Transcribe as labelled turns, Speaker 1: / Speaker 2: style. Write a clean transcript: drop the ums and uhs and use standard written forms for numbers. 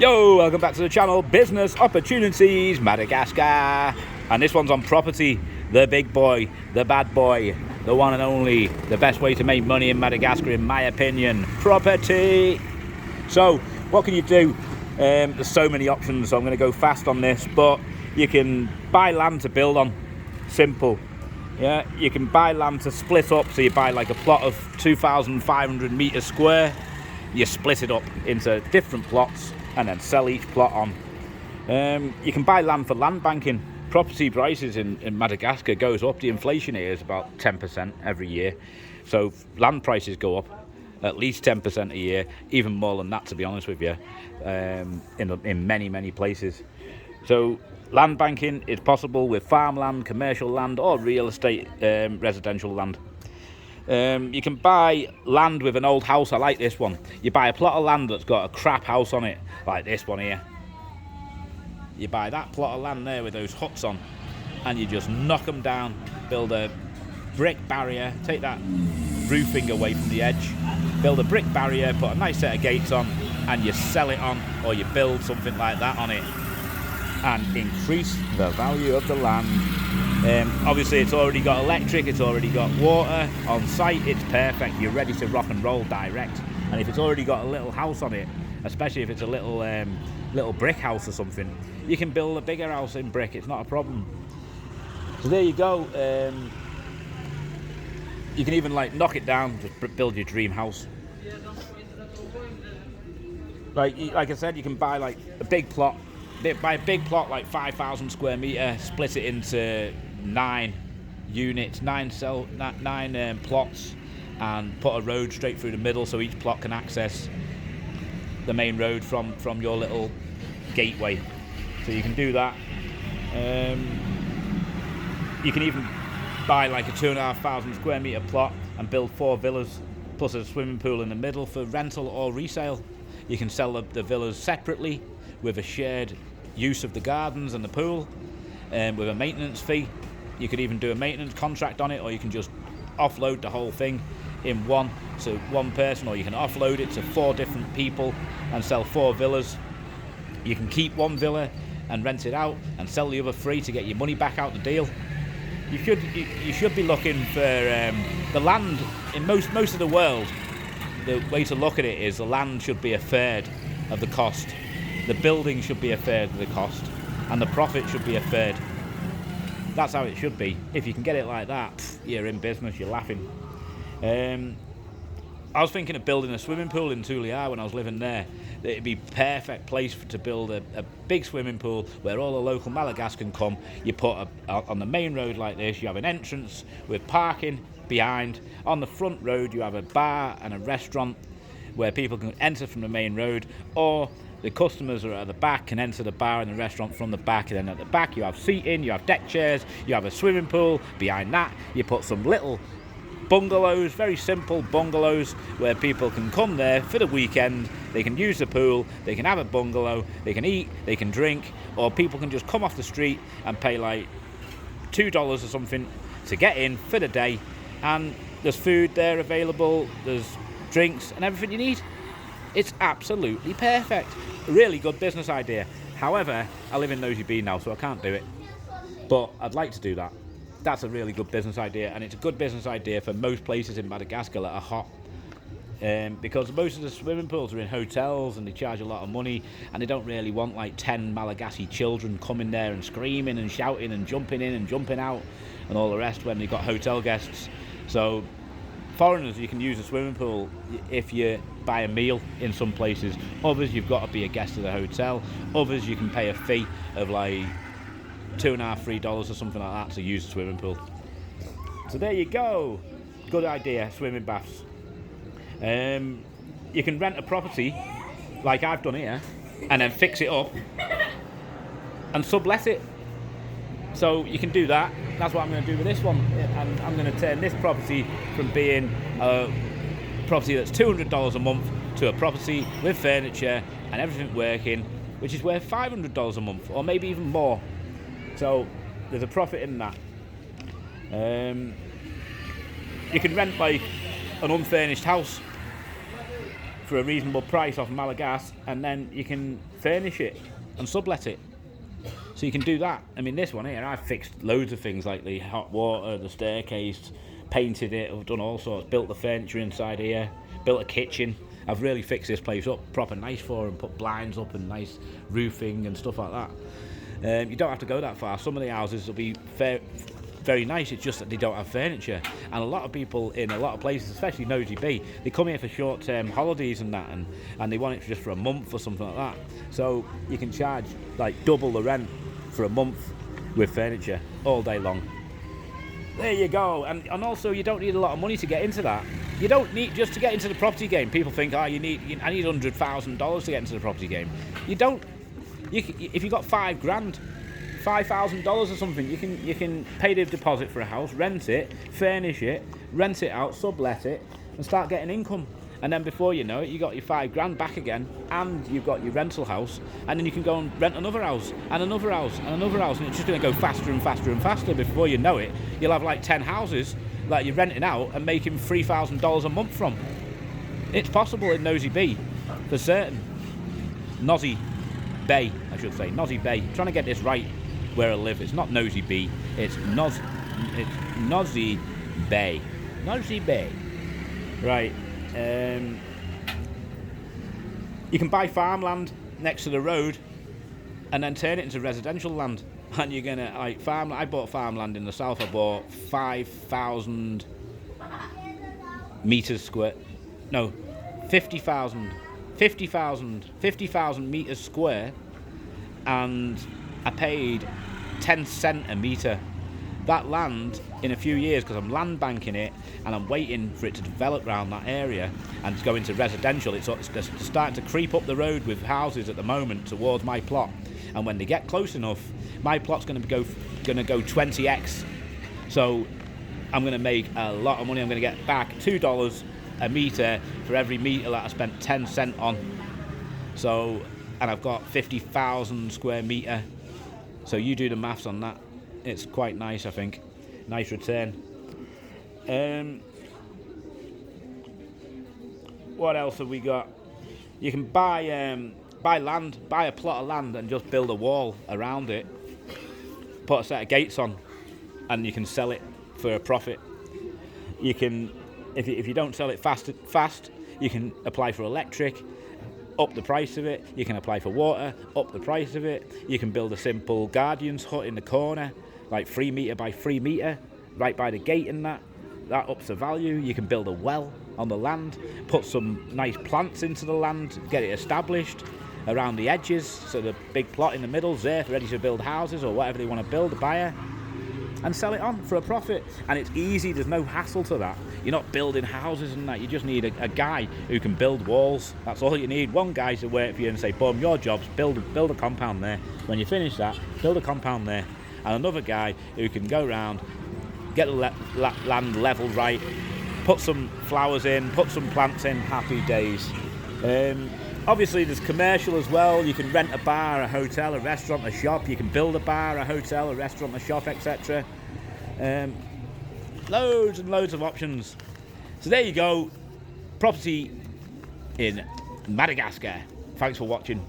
Speaker 1: Yo, welcome back to the channel, Business Opportunities Madagascar. And this one's on property, the big boy, the bad boy, the one and only, the best way to make money in Madagascar in my opinion, property. So, what can you do? There's so many options, so I'm going to go fast on this, but you can buy land to build on, simple. Yeah, you can buy land to split up, so you buy like a plot of 2,500 meters square, you split it up into different plots and then sell each plot on. You can buy land for land banking. Property prices in Madagascar goes up. The inflation here is about 10% every year, so land prices go up at least 10% a year, even more than that to be honest with you, in many places. So land banking is possible with farmland, commercial land or real estate, residential land. You can buy land with an old house. I like this one. You buy a plot of land that's got a crap house on it, like this one here. You buy that plot of land there with those huts on, and you just knock them down, build a brick barrier, take that roofing away from the edge, build a brick barrier, put a nice set of gates on, and you sell it on, or you build something like that on it, and increase the value of the land. Obviously it's already got electric, it's already got water on site, it's perfect, you're ready to rock and roll direct. And if it's already got a little house on it, especially if it's a little brick house or something, you can build a bigger house in brick, it's not a problem. So there you go. You can even like knock it down, just build your dream house. Like I said, you can buy like a big plot, buy a big plot like 5,000 square meter, split it into 9 units, 9 plots, and put a road straight through the middle so each plot can access the main road from your little gateway. So you can do that. You can even buy like a 2,500 square meter plot and build 4 villas plus a swimming pool in the middle for rental or resale. You can sell the villas separately with a shared use of the gardens and the pool, with a maintenance fee. You could even do a maintenance contract on it, or you can just offload the whole thing in one person, or you can offload it to 4 different people and sell 4 villas. You can keep 1 villa and rent it out and sell the other 3 to get your money back out the deal. You should be looking for the land in most of the world. The way to look at it is the land should be a third of the cost, the building should be a third of the cost, and the profit should be a third. That's how it should be. If you can get it like that, you're in business, you're laughing. I was thinking of building a swimming pool in Tulia when I was living there. It'd be perfect place to build a big swimming pool where all the local Malagasy can come. You put on the main road like this, you have an entrance with parking behind. On the front road you have a bar and a restaurant where people can enter from the main road, or the customers are at the back can enter the bar and the restaurant from the back, and then at the back you have seating, you have deck chairs, you have a swimming pool. Behind that you put some little bungalows, very simple bungalows, where people can come there for the weekend. They can use the pool, they can have a bungalow, they can eat, they can drink, or people can just come off the street and pay like $2 or something to get in for the day, and there's food there available, there's drinks and everything you need. It's absolutely perfect. A really good business idea. However, I live in Nosy Be now, so I can't do it, but I'd like to do that. That's a really good business idea, and it's a good business idea for most places in Madagascar that are hot, because most of the swimming pools are in hotels and they charge a lot of money, and they don't really want like 10 Malagasy children coming there and screaming and shouting and jumping in and jumping out and all the rest when they've got hotel guests. So foreigners, you can use a swimming pool if you buy a meal in some places. Others, you've got to be a guest of the hotel. Others, you can pay a fee of like $2.5, $3 or something like that to use the swimming pool. So there you go. Good idea, swimming baths. You can rent a property like I've done here and then fix it up and sublet it. So you can do that. That's what I'm going to do with this one, and I'm going to turn this property from being a property that's $200 a month to a property with furniture and everything working, which is worth $500 a month, or maybe even more. So there's a profit in that. You can rent like an unfurnished house for a reasonable price off Madagascar, and then you can furnish it and sublet it. So you can do that. I mean, this one here, I've fixed loads of things like the hot water, the staircase, painted it, I've done all sorts, built the furniture inside here, built a kitchen. I've really fixed this place up proper nice for them, put blinds up and nice roofing and stuff like that. You don't have to go that far. Some of the houses will be very nice, it's just that they don't have furniture. And a lot of people in a lot of places, especially Nosy Be, they come here for short-term holidays and that, and they want it just for a month or something like that. So you can charge like double the rent for a month with furniture all day long. There you go. And also, you don't need a lot of money to get into that. You don't need, just to get into the property game, people think, oh, I need $100,000 to get into the property game. You don't. If you got $5,000, $5,000 or something, you can pay the deposit for a house, rent it, furnish it, rent it out, sublet it, and start getting income. And then before you know it, you got your $5,000 back again, and you've got your rental house, and then you can go and rent another house, and another house, and another house, and it's just going to go faster and faster and faster. Before you know it, you'll have like 10 houses that you're renting out and making $3,000 a month from. It's possible in Nosy Be, for certain. Nosy Bay, I should say. Nosy Bay. I'm trying to get this right where I live. It's not Nosy Be, it's Nosy Bay. Nosy Bay. Right. You can buy farmland next to the road and then turn it into residential land. And you're gonna like I bought farmland in the south. I bought 5,000 meters square. No, 50,000 meters square, and I paid 10 cents a meter. That land, in a few years, because I'm land banking it and I'm waiting for it to develop around that area and to go into residential, it's starting to creep up the road with houses at the moment towards my plot. And when they get close enough, my plot's going to go 20x. So I'm going to make a lot of money. I'm going to get back $2 a meter for every meter that I spent 10 cents on. So, and I've got 50,000 square meter. So you do the maths on that. It's quite nice, I think. Nice return. What else have we got? You can buy land, buy a plot of land and just build a wall around it. Put a set of gates on, and you can sell it for a profit. You can, if you don't sell it fast, you can apply for electric, up the price of it. You can apply for water, up the price of it. You can build a simple guardian's hut in the corner, like 3 metre by 3 metre, right by the gate and that ups the value. You can build a well on the land, put some nice plants into the land, get it established around the edges, so the big plot in the middle's there, ready to build houses or whatever they want to build, a buyer, and sell it on for a profit. And it's easy, there's no hassle to that. You're not building houses and that, you just need a guy who can build walls. That's all you need. One guy to work for you and say, boom, your job's build a compound there. When you finish that, build a compound there. And another guy who can go around, get the land leveled right, put some flowers in, put some plants in, happy days. Obviously there's commercial as well. You can rent a bar, a hotel, a restaurant, a shop. You can build a bar, a hotel, a restaurant, a shop, etc. Loads and loads of options. So there you go, property in Madagascar. Thanks for watching.